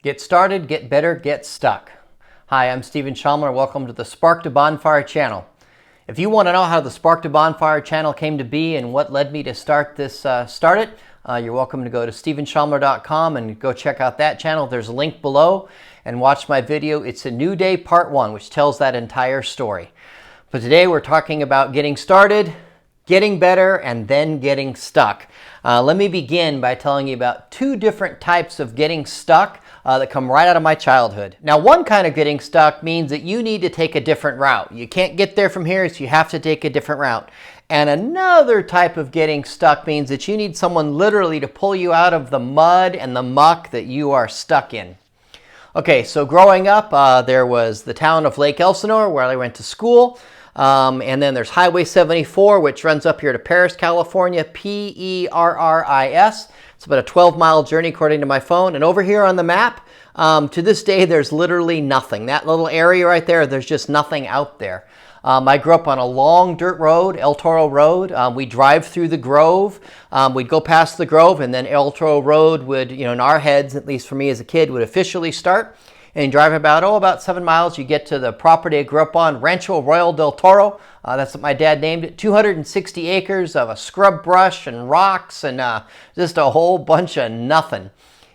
Get started, get better, get stuck. Hi, I'm Zac Shomler. Welcome to the Spark to Bonfire Channel. If you want to know how the Spark to Bonfire Channel came to be and what led me to start it, you're welcome to go to stephenshomler.com and go check out that channel. There's a link below and watch my video. It's a New Day Part 1, which tells that entire story. But today we're talking about getting started, getting better, and then getting stuck. Let me begin by telling you about two different types of getting stuck that come right out of my childhood. Now, one kind of getting stuck means that you need to take a different route. You can't get there from here, so you have to take a different route. And another type of getting stuck means that you need someone literally to pull you out of the mud and the muck that you are stuck in. Okay, so growing up, there was the town of Lake Elsinore where I went to school. And then there's Highway 74, which runs up here to Paris, California, Perris. It's about a 12-mile journey according to my phone. And over here on the map, to this day, there's literally nothing. That little area right there, there's just nothing out there. I grew up on a long dirt road, El Toro Road. We drive through the Grove. We'd go past the Grove, and then El Toro Road would, in our heads, at least for me as a kid, would officially start. And you drive about 7 miles, you get to the property I grew up on, Rancho Arroyo del Toro. That's what my dad named it. 260 acres of a scrub brush and rocks and just a whole bunch of nothing.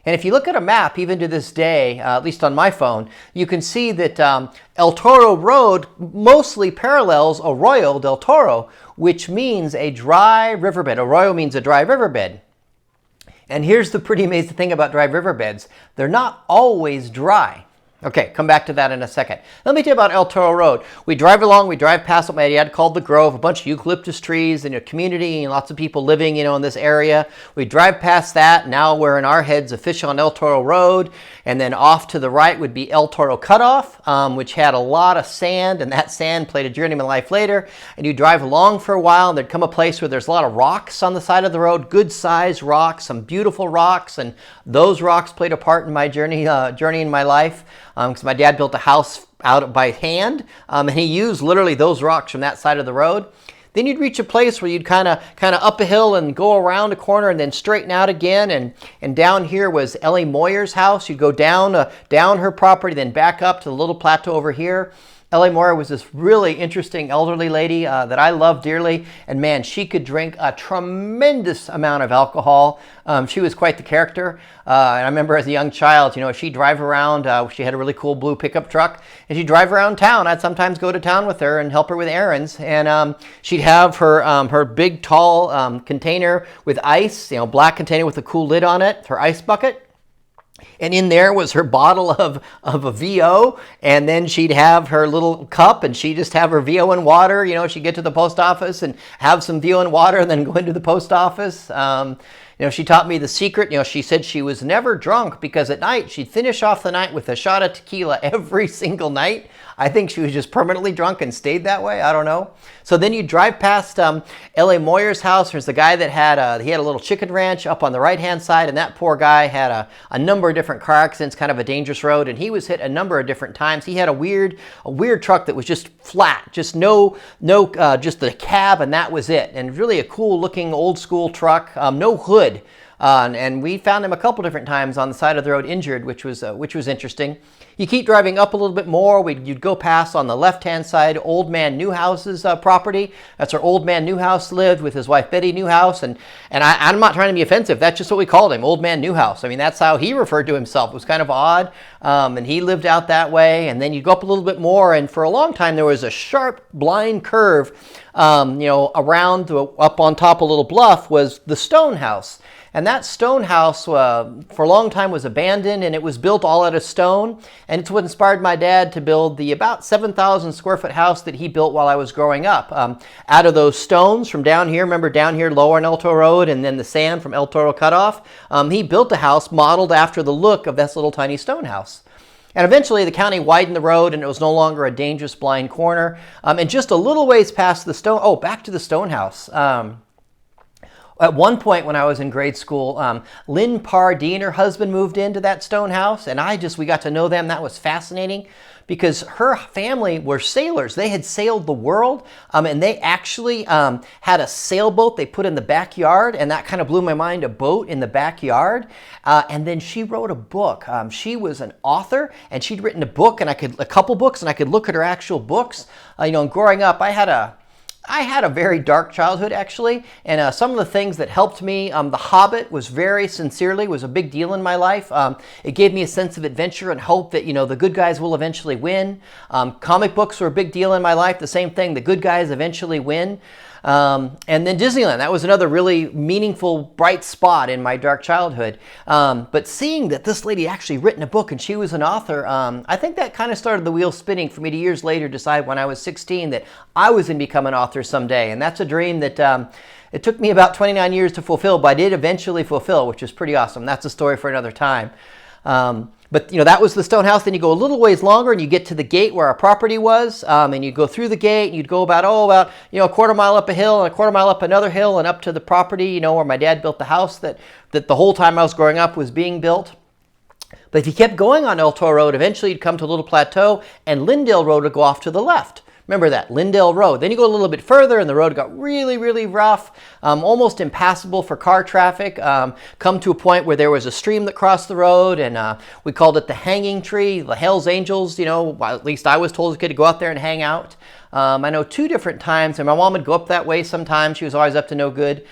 And if you look at a map, even to this day, at least on my phone, you can see that El Toro Road mostly parallels Arroyo del Toro, which means a dry riverbed. Arroyo means a dry riverbed. And here's the pretty amazing thing about dry riverbeds. They're not always dry. Okay, come back to that in a second. Let me tell you about El Toro Road. We drive along, we drive past what my dad called the Grove, a bunch of eucalyptus trees and a community and lots of people living, in this area. We drive past that. Now we're in our heads official on El Toro Road. And then off to the right would be El Toro Cutoff, which had a lot of sand, and that sand played a journey in my life later. And you drive along for a while, and there'd come a place where there's a lot of rocks on the side of the road, good-sized rocks, some beautiful rocks, and those rocks played a part in my journey in my life. Because my dad built a house out by hand, and he used literally those rocks from that side of the road. Then you'd reach a place where you'd kind of up a hill and go around a corner and then straighten out again. And down here was Ellie Moyer's house. You'd go down her property, then back up to the little plateau over here. Ellie Moyer was this really interesting elderly lady that I loved dearly. And man, she could drink a tremendous amount of alcohol. She was quite the character. And I remember as a young child, she'd drive around. She had a really cool blue pickup truck. And she'd drive around town. I'd sometimes go to town with her and help her with errands. And she'd have her big, tall container with ice, black container with a cool lid on it, her ice bucket. And in there was her bottle of a VO, and then she'd have her little cup, and she'd just have her VO and water. She'd get to the post office and have some VO and water, and then go into the post office. She taught me the secret. She said she was never drunk because at night she'd finish off the night with a shot of tequila every single night. I think she was just permanently drunk and stayed that way. I don't know. So then you drive past L.A. Moyer's house. There's the guy that had a little chicken ranch up on the right-hand side, and that poor guy had a number of different car accidents, kind of a dangerous road, and he was hit a number of different times. He had a weird truck that was just flat, just just the cab, and that was it. And really a cool-looking old-school truck, no hood. And we found him a couple different times on the side of the road injured, which was interesting. You keep driving up a little bit more. You'd go past on the left-hand side Old Man Newhouse's property. That's where Old Man Newhouse lived with his wife Betty Newhouse. And I'm not trying to be offensive. That's just what we called him, Old Man Newhouse. I mean, that's how he referred to himself. It was kind of odd. And he lived out that way. And then you go up a little bit more. And for a long time, there was a sharp blind curve, around up on top of a little bluff was the Stone House. And that stone house for a long time was abandoned, and it was built all out of stone. And it's what inspired my dad to build the about 7,000 square foot house that he built while I was growing up. Out of those stones from down here, remember down here lower on El Toro Road, and then the sand from El Toro Cutoff, he built a house modeled after the look of this little tiny stone house. And eventually the county widened the road, and it was no longer a dangerous blind corner. And just a little ways past the back to the stone house. At one point when I was in grade school, Lynn Pardee, her husband, moved into that stone house, and we got to know them. That was fascinating because her family were sailors. They had sailed the world, and they actually had a sailboat they put in the backyard, and that kind of blew my mind, a boat in the backyard. And then she wrote a book. She was an author, and she'd written a book, and a couple books, and I could look at her actual books. And growing up, I had a very dark childhood, actually, and some of the things that helped me, The Hobbit was a big deal in my life. It gave me a sense of adventure and hope that, the good guys will eventually win. Comic books were a big deal in my life, the same thing, the good guys eventually win. And then Disneyland, that was another really meaningful, bright spot in my dark childhood. But seeing that this lady actually written a book and she was an author, I think that kind of started the wheel spinning for me to years later decide when I was 16 that I was going to become an author someday. And that's a dream that it took me about 29 years to fulfill, but I did eventually fulfill, which is pretty awesome. That's a story for another time. But that was the stone house. Then you go a little ways longer and you get to the gate where our property was, and you go through the gate and you'd go about a quarter mile up a hill and a quarter mile up another hill and up to the property, where my dad built the house that the whole time I was growing up was being built. But if you kept going on El Toro Road, eventually you'd come to a little plateau and Lindale Road would go off to the left. Remember that, Lindale Road. Then you go a little bit further and the road got really, really rough, almost impassable for car traffic. Come to a point where there was a stream that crossed the road, and we called it the Hanging Tree, the Hells Angels. Well, at least I was told as a kid to go out there and hang out. I know 2 different times, and my mom would go up that way sometimes. She was always up to no good.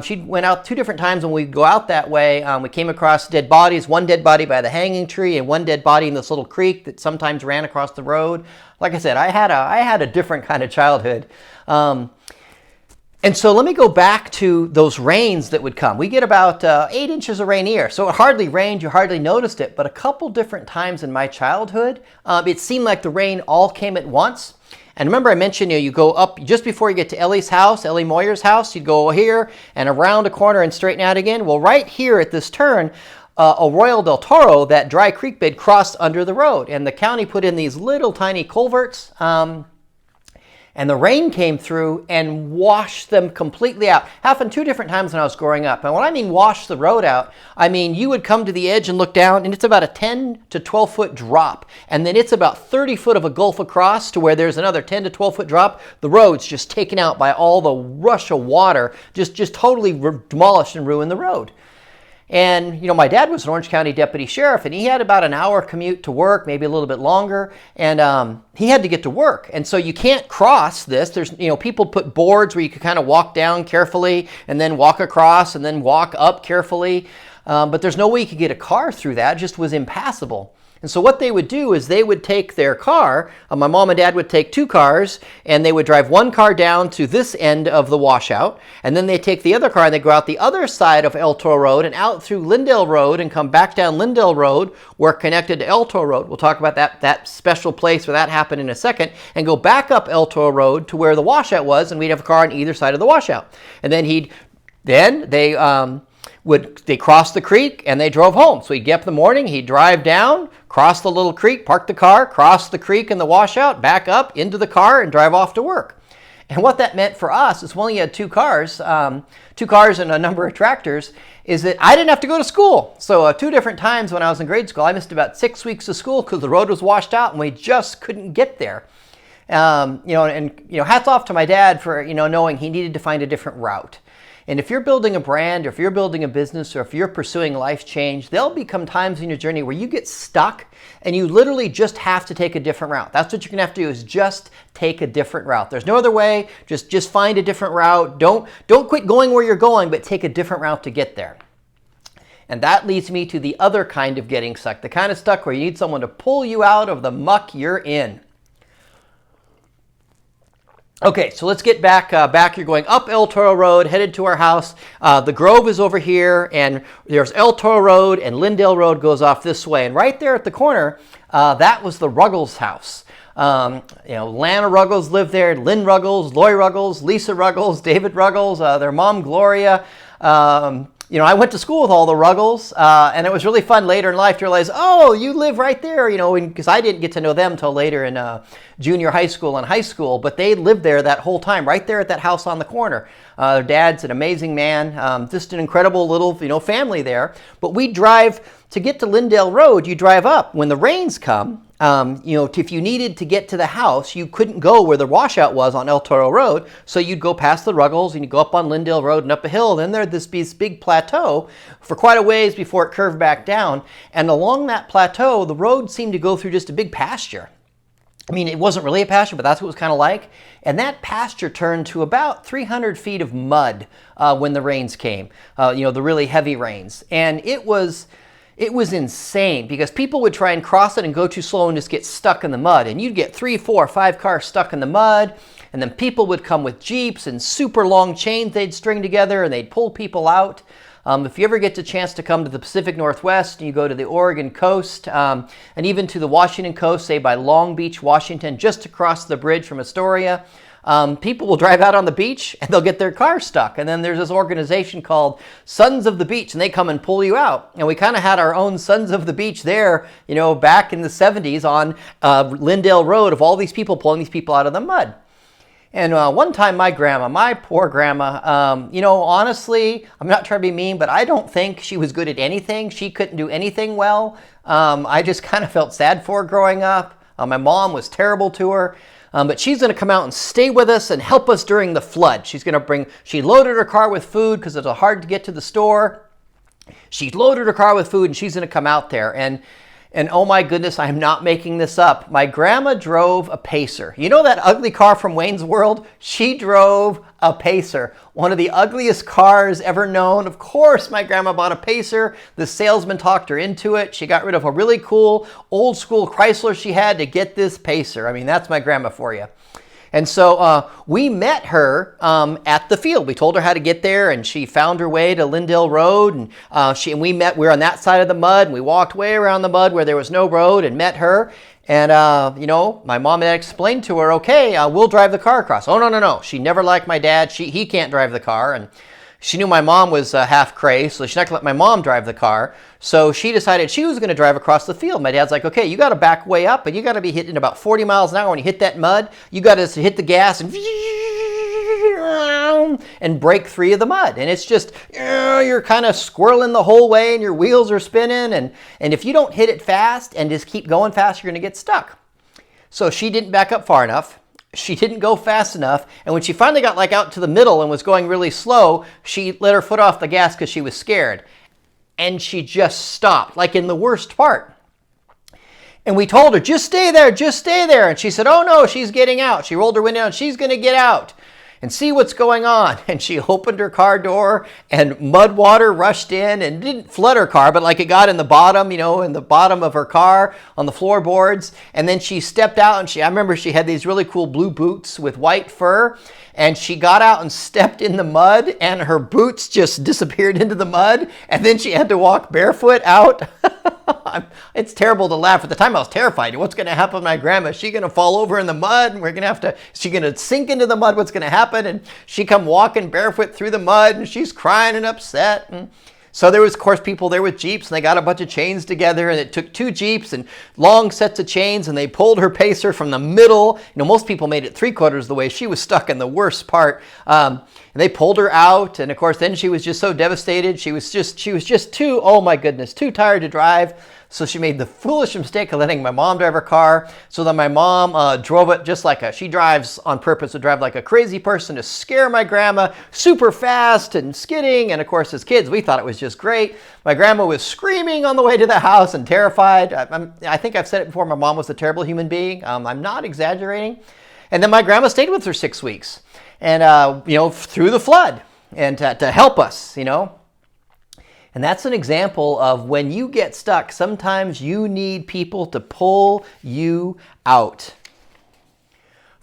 She went out 2 different times when we'd go out that way. We came across dead bodies, one dead body by the Hanging Tree and one dead body in this little creek that sometimes ran across the road. Like I said, I had a different kind of childhood. And so let me go back to those rains that would come. We get about 8 inches of rain a year. So it hardly rained, you hardly noticed it, but a couple different times in my childhood, it seemed like the rain all came at once. And remember I mentioned, you go up just before you get to Ellie's house, Ellie Moyer's house, you'd go here and around a corner and straighten out again. Well, right here at this turn, Arroyo del Toro, that dry creek bed, crossed under the road. And the county put in these little tiny culverts, and the rain came through and washed them completely out. Happened 2 different times when I was growing up. And when I mean wash the road out, I mean you would come to the edge and look down, and it's about a 10 to 12 foot drop. And then it's about 30 foot of a gulf across to where there's another 10 to 12 foot drop. The road's just taken out by all the rush of water, just totally demolished and ruined the road. And, my dad was an Orange County deputy sheriff, and he had about an hour commute to work, maybe a little bit longer, and he had to get to work. And so you can't cross this. There's, people put boards where you could kind of walk down carefully and then walk across and then walk up carefully. But there's no way you could get a car through that. It just was impassable. And so what they would do is they would take their car, my mom and dad would take 2 cars, and they would drive one car down to this end of the washout, and then they'd take the other car and they'd go out the other side of El Toro Road and out through Lindale Road and come back down Lindale Road where it connected to El Toro Road. We'll talk about that special place where that happened in a second, and go back up El Toro Road to where the washout was, and we'd have a car on either side of the washout. And then they crossed the creek and they drove home. So he'd get up in the morning, he'd drive down, cross the little creek, park the car, cross the creek and the washout, back up into the car and drive off to work. And what that meant for us is when you had 2 cars and a number of tractors, is that I didn't have to go to school. So 2 different times when I was in grade school, I missed about 6 weeks of school because the road was washed out and we just couldn't get there. Hats off to my dad for, knowing he needed to find a different route. And if you're building a brand, or if you're building a business, or if you're pursuing life change, there'll become times in your journey where you get stuck and you literally just have to take a different route. That's what you're gonna have to do, is just take a different route. There's no other way. Just find a different route. Don't quit going where you're going, but take a different route to get there. And that leads me to the other kind of getting stuck, the kind of stuck where you need someone to pull you out of the muck you're in. Okay, so let's get back. You're going up El Toro Road, headed to our house. The Grove is over here, and there's El Toro Road, and Lindale Road goes off this way. And right there at the corner, that was the Ruggles house. Lana Ruggles lived there, Lynn Ruggles, Lori Ruggles, Lisa Ruggles, David Ruggles, their mom, Gloria. I went to school with all the Ruggles, and it was really fun later in life to realize, oh, you live right there, because I didn't get to know them till later in junior high school and high school, but they lived there that whole time, right there at that house on the corner. Their dad's an amazing man, just an incredible little, family there. But we drive, to get to Lyndale Road, you drive up. When the rains come, if you needed to get to the house, you couldn't go where the washout was on El Toro Road, so you'd go past the Ruggles and you'd go up on Lyndale Road and up a hill. Then there'd this big plateau for quite a ways before it curved back down. And along that plateau, the road seemed to go through just a big pasture. I mean, it wasn't really a pasture, but that's what it was kind of like. And that pasture turned to about 300 feet of mud when the rains came, the really heavy rains. And it was insane because people would try and cross it and go too slow and just get stuck in the mud. And you'd get 3, 4, 5 cars stuck in the mud. And then people would come with Jeeps and super long chains they'd string together and they'd pull people out. If you ever get the chance to come to the Pacific Northwest, you go to the Oregon coast and even to the Washington coast, say by Long Beach, Washington, just across the bridge from Astoria, people will drive out on the beach and they'll get their car stuck. And then there's this organization called Sons of the Beach, and they come and pull you out. And we kind of had our own Sons of the Beach there, back in the 70s on Lyndale Road, of all these people pulling these people out of the mud. And one time my poor grandma, honestly, I'm not trying to be mean, but I don't think she was good at anything. She couldn't do anything well. I just kind of felt sad for her growing up. My mom was terrible to her. But she's going to come out and stay with us and help us during the flood. She loaded her car with food because it was hard to get to the store. She loaded her car with food and she's going to come out there. And oh my goodness, I am not making this up. My grandma drove a Pacer. You know that ugly car from Wayne's World? She drove a Pacer, one of the ugliest cars ever known. Of course, my grandma bought a Pacer. The salesman talked her into it. She got rid of a really cool old school Chrysler she had to get this Pacer. I mean, that's my grandma for you. And so we met her at the field. We told her how to get there, and she found her way to Lyndale Road. And we were on that side of the mud, and we walked way around the mud where there was no road and met her. And, my mom had explained to her, okay, we'll drive the car across. Oh, no. She never liked my dad. He can't drive the car. And she knew my mom was half crazed, so she's not going to let my mom drive the car. So she decided she was going to drive across the field. My dad's like, okay, you got to back way up, and you got to be hitting about 40 miles an hour. When you hit that mud, you got to hit the gas and break free of the mud. And it's just, you're kind of squirreling the whole way, and your wheels are spinning. And if you don't hit it fast and just keep going fast, you're going to get stuck. So she didn't back up far enough. She didn't go fast enough, and when she finally got out to the middle and was going really slow, she let her foot off the gas because she was scared. And she just stopped, in the worst part. And we told her, just stay there. And she said, oh no, she's getting out. She rolled her window down, she's going to get out and see what's going on. And she opened her car door, and mud water rushed in and didn't flood her car, but it got in the bottom, in the bottom of her car on the floorboards. And then she stepped out, and I remember she had these really cool blue boots with white fur. And she got out and stepped in the mud, and her boots just disappeared into the mud. And then she had to walk barefoot out. It's terrible to laugh. At the time, I was terrified. What's going to happen to my grandma? Is she going to fall over in the mud? And is she going to sink into the mud? What's going to happen? And she come walking barefoot through the mud, and she's crying and upset. And so there was, of course, people there with Jeeps, and they got a bunch of chains together, and it took 2 Jeeps and long sets of chains, and they pulled her Pacer from the middle. Most people made it 3/4 of the way. She was stuck in the worst part. And they pulled her out, and of course, then she was just so devastated. She was just too, oh my goodness, too tired to drive. So she made the foolish mistake of letting my mom drive her car. So then my mom drove it just she drives on purpose to drive like a crazy person to scare my grandma, super fast and skidding. And of course, as kids, we thought it was just great. My grandma was screaming on the way to the house and terrified. I think I've said it before, my mom was a terrible human being. I'm not exaggerating. And then my grandma stayed with her 6 weeks. And, through the flood, and to help us, And that's an example of when you get stuck, sometimes you need people to pull you out.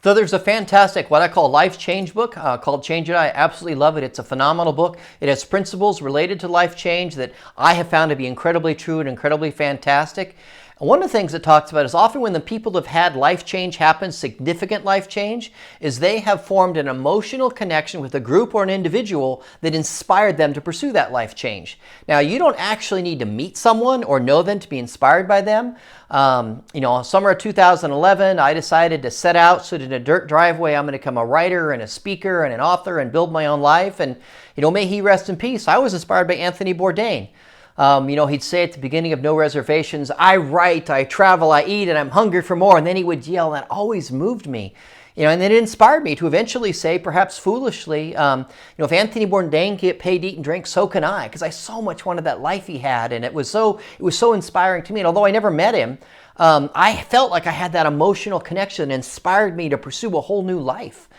So there's a fantastic, what I call life change book called Change It. I absolutely love it. It's a phenomenal book. It has principles related to life change that I have found to be incredibly true and incredibly fantastic. And one of the things it talks about is often when the people have had life change happen, significant life change, is they have formed an emotional connection with a group or an individual that inspired them to pursue that life change. Now, you don't actually need to meet someone or know them to be inspired by them. Summer of 2011, I decided to set out, sit in a dirt driveway. I'm going to become a writer and a speaker and an author and build my own life. And, may he rest in peace. I was inspired by Anthony Bourdain. He'd say at the beginning of No Reservations, I write, I travel, I eat, and I'm hungry for more. And then he would yell, and that always moved me. And then it inspired me to eventually say, perhaps foolishly, if Anthony Bourdain can get paid to eat and drink, so can I, because I so much wanted that life he had, and it was so inspiring to me. And although I never met him, I felt like I had that emotional connection that inspired me to pursue a whole new life.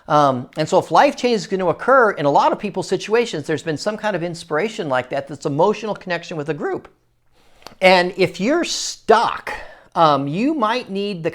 And so if life change is going to occur in a lot of people's situations, there's been some kind of inspiration like that, that's emotional connection with a group. And if you're stuck, you might need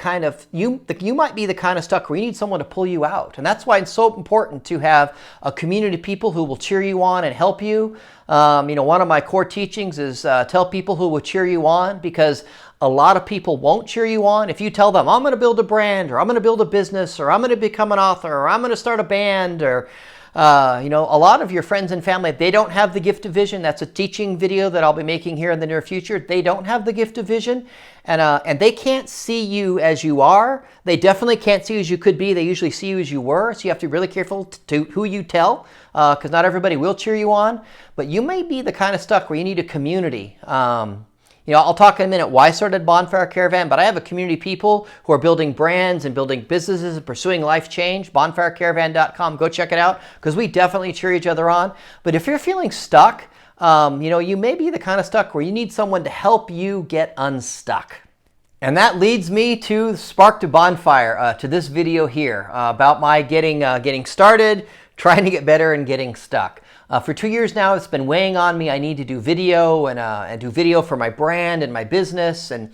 you might be the kind of stuck where you need someone to pull you out. And that's why it's so important to have a community of people who will cheer you on and help you. One of my core teachings is tell people who will cheer you on, because a lot of people won't cheer you on. If you tell them, I'm going to build a brand, or I'm going to build a business, or I'm going to become an author, or I'm going to start a band, or a lot of your friends and family, they don't have the gift of vision. That's a teaching video that I'll be making here in the near future. They don't have the gift of vision, and they can't see you as you are. They definitely can't see you as you could be. They usually see you as you were, so you have to be really careful to who you tell, because not everybody will cheer you on. But you may be the kind of stuck where you need a community. I'll talk in a minute why I started Bonfire Caravan, but I have a community of people who are building brands and building businesses and pursuing life change. bonfirecaravan.com. Go check it out, because we definitely cheer each other on. But if you're feeling stuck, you may be the kind of stuck where you need someone to help you get unstuck. And that leads me to Spark to Bonfire, to this video here about my getting started, trying to get better, and getting stuck. For 2 years now, it's been weighing on me. I need to do video and do video for my brand and my business. And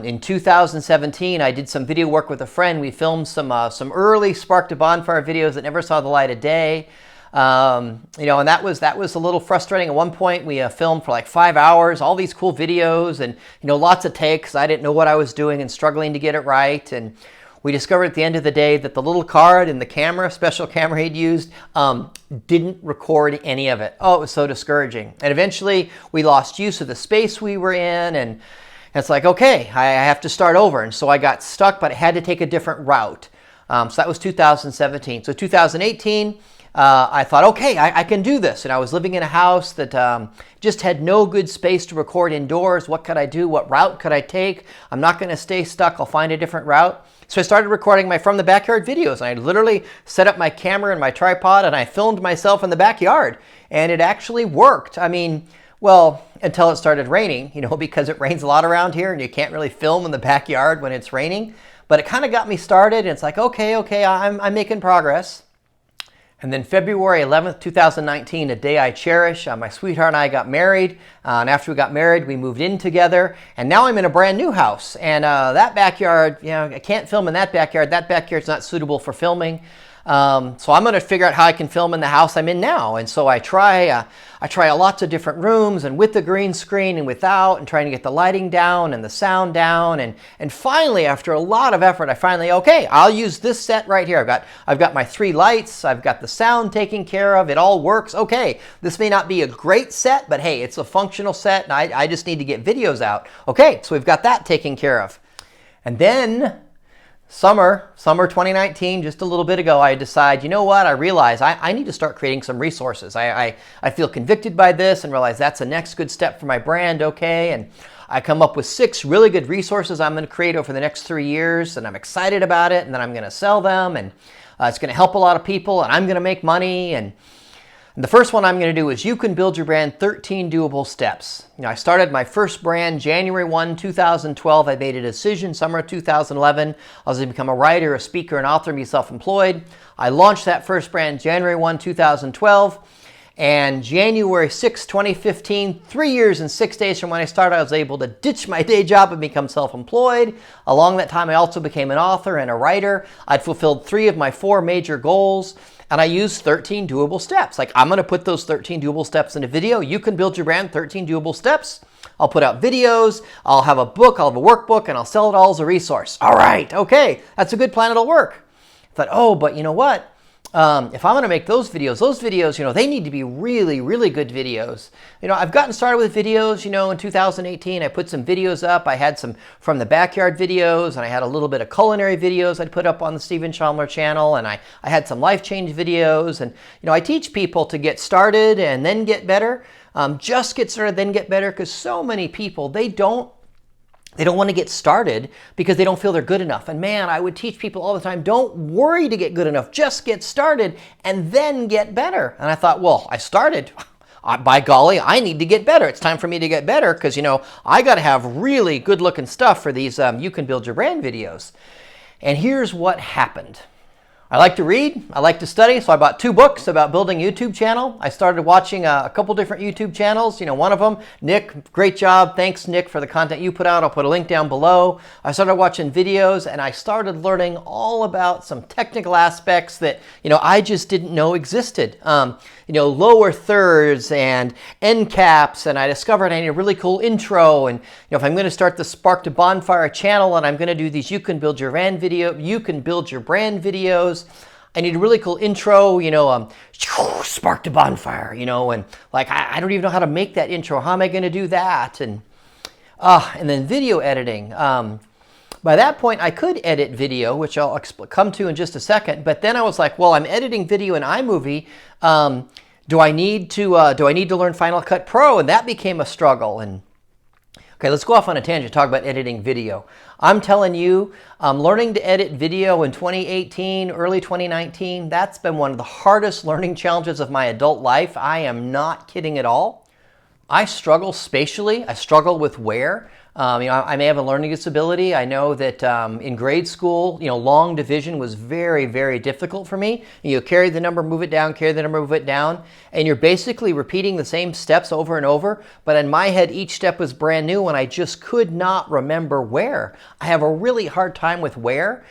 in 2017, I did some video work with a friend. We filmed some early Spark to Bonfire videos that never saw the light of day. And that was a little frustrating. At one point, we filmed for like 5 hours, all these cool videos, and lots of takes. I didn't know what I was doing and struggling to get it right. And we discovered at the end of the day that the little card and the camera, special camera he'd used, didn't record any of it. Oh, it was so discouraging. And eventually we lost use of the space we were in, and it's like, okay, I have to start over. And so I got stuck, but I had to take a different route. So that was 2017. So 2018, I thought, okay, I can do this. And I was living in a house that just had no good space to record indoors. What could I do? What route could I take? I'm not going to stay stuck. I'll find a different route. So I started recording my From the Backyard videos. I literally set up my camera and my tripod, and I filmed myself in the backyard. And it actually worked. I mean, well, until it started raining, because it rains a lot around here, and you can't really film in the backyard when it's raining. But it kind of got me started, and it's like, okay, I'm making progress. And then February 11th, 2019, a day I cherish, my sweetheart and I got married. And after we got married, we moved in together. And now I'm in a brand new house. And that backyard, I can't film in that backyard. That backyard's not suitable for filming. So I'm going to figure out how I can film in the house I'm in now. And so I try lots of different rooms, and with the green screen and without, and trying to get the lighting down and the sound down. And finally, after a lot of effort, okay, I'll use this set right here. I've got my 3 lights. I've got the sound taken care of. It all works. Okay, this may not be a great set, but hey, it's a functional set, and I just need to get videos out. Okay, so we've got that taken care of. And then Summer 2019, just a little bit ago, I decide, you know what, I realize I need to start creating some resources. I feel convicted by this and realize that's the next good step for my brand, okay? And I come up with 6 really good resources I'm going to create over the next 3 years, and I'm excited about it, and then I'm going to sell them, and it's going to help a lot of people, and I'm going to make money. And the first one I'm going to do is You Can Build Your Brand 13 Doable Steps. I started my first brand January 1, 2012. I made a decision summer of 2011. I was going to become a writer, a speaker, an author, and be self-employed. I launched that first brand January 1, 2012. And January 6, 2015, 3 years and 6 days from when I started, I was able to ditch my day job and become self-employed. Along that time, I also became an author and a writer. I'd fulfilled 3 of my 4 major goals, and I used 13 doable steps. Like, I'm going to put those 13 doable steps in a video. You can build your brand, 13 doable steps. I'll put out videos, I'll have a book, I'll have a workbook, and I'll sell it all as a resource. All right, okay, that's a good plan, it'll work. I thought, oh, but you know what? If I'm going to make those videos, you know, they need to be really, really good videos. You know, I've gotten started with videos, you know, in 2018. I put some videos up. I had some from the backyard videos, and I had a little bit of culinary videos I'd put up on the Stephen Shomler channel, and I had some life change videos. And, you know, I teach people to get started and then get better. Just get started, then get better, because so many people, they don't want to get started because they don't feel they're good enough. And man, I would teach people all the time, don't worry to get good enough. Just get started and then get better. And I thought, well, I started. By golly, I need to get better. It's time for me to get better because, you know, I got to have really good looking stuff for these You Can Build Your Brand videos. And here's what happened. I like to read, I like to study, so I bought 2 books about building a YouTube channel. I started watching a couple different YouTube channels. You know, one of them, Nick, great job. Thanks, Nick, for the content you put out. I'll put a link down below. I started watching videos, and I started learning all about some technical aspects that, you know, I just didn't know existed. You know, lower thirds and end caps, and I discovered I need a really cool intro. And, you know, if I'm going to start the Spark to Bonfire channel and I'm going to do these You Can Build Your Brand videos, I need a really cool intro, you know, Spark to Bonfire, you know, and like, I don't even know how to make that intro. How am I going to do that? And then video editing. By that point, I could edit video, which I'll come to in just a second. But then I was like, well, I'm editing video in iMovie. Do I need to learn Final Cut Pro? And that became a struggle. And okay, let's go off on a tangent, talk about editing video. I'm telling you, learning to edit video in 2018, early 2019, that's been one of the hardest learning challenges of my adult life. I am not kidding at all. I struggle spatially. I struggle with where. You know, I may have a learning disability. I know that in grade school, you know, long division was very, very difficult for me. You carry the number, move it down, carry the number, move it down, and you're basically repeating the same steps over and over. But in my head, each step was brand new, and I just could not remember where. I have a really hard time with where.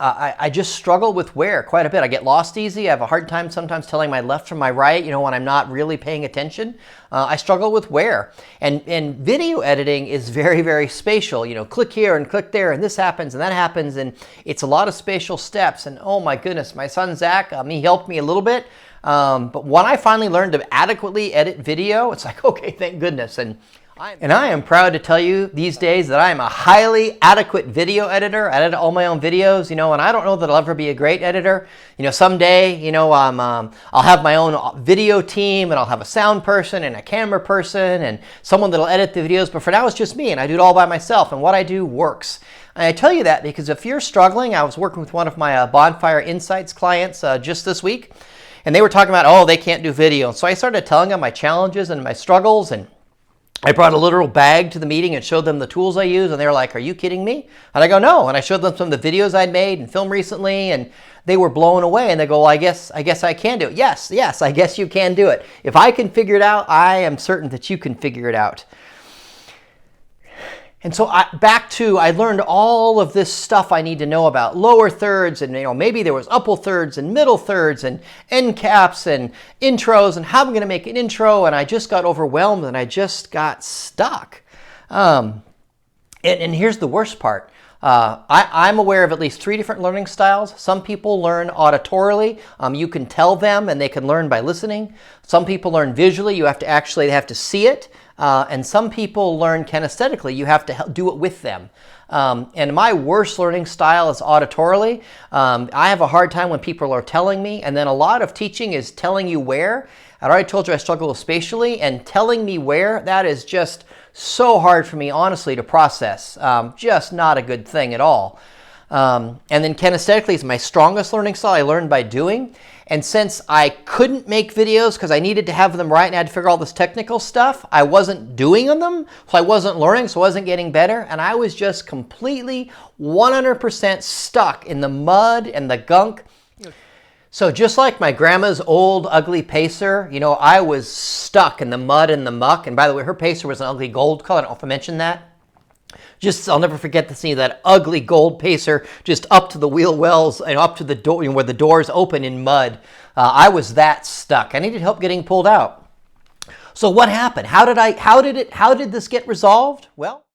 I just struggle with where quite a bit. I get lost easy. I have a hard time sometimes telling my left from my right, you know, when I'm not really paying attention. I struggle with where. And video editing is very, very spatial. You know, click here and click there, and this happens and that happens, and it's a lot of spatial steps. And oh my goodness, my son Zach, he helped me a little bit. But when I finally learned to adequately edit video, it's like, okay, thank goodness. And I am proud to tell you these days that I am a highly adequate video editor. I edit all my own videos, you know, and I don't know that I'll ever be a great editor. You know, someday, you know, I'll have my own video team, and I'll have a sound person and a camera person and someone that'll edit the videos. But for now, it's just me, and I do it all by myself, and what I do works. And I tell you that because if you're struggling, I was working with one of my Bonfire Insights clients just this week, and they were talking about, oh, they can't do video. And so I started telling them my challenges and my struggles, and I brought a literal bag to the meeting and showed them the tools I use, and they were like, are you kidding me? And I go, no. And I showed them some of the videos I'd made and filmed recently, and they were blown away. And they go, well, I guess I can do it. Yes, I guess you can do it. If I can figure it out, I am certain that you can figure it out. And so I learned all of this stuff I need to know about lower thirds, and you know, maybe there was upper thirds and middle thirds and end caps and intros and how I'm going to make an intro, and I just got overwhelmed and I just got stuck. And here's the worst part. I'm aware of at least 3 different learning styles. Some people learn auditorily. You can tell them and they can learn by listening. Some people learn visually. They have to see it. And some people learn kinesthetically. You have to do it with them. And my worst learning style is auditorily. I have a hard time when people are telling me, and then a lot of teaching is telling you where. I already told you I struggle with spatially, and telling me where, that is just so hard for me, honestly, to process. Just not a good thing at all. And then kinesthetically is my strongest learning style. I learned by doing. And since I couldn't make videos because I needed to have them right and I had to figure all this technical stuff, I wasn't doing them, so I wasn't learning, so I wasn't getting better, and I was just completely 100% stuck in the mud and the gunk. So just like my grandma's old ugly pacer, you know, I was stuck in the mud and the muck. And by the way, her pacer was an ugly gold color. I don't know if I mentioned that. Just, I'll never forget the scene of that ugly gold pacer just up to the wheel wells and up to the door, you know, where the doors open in mud. I was that stuck. I needed help getting pulled out. So what happened? How did this get resolved? Well,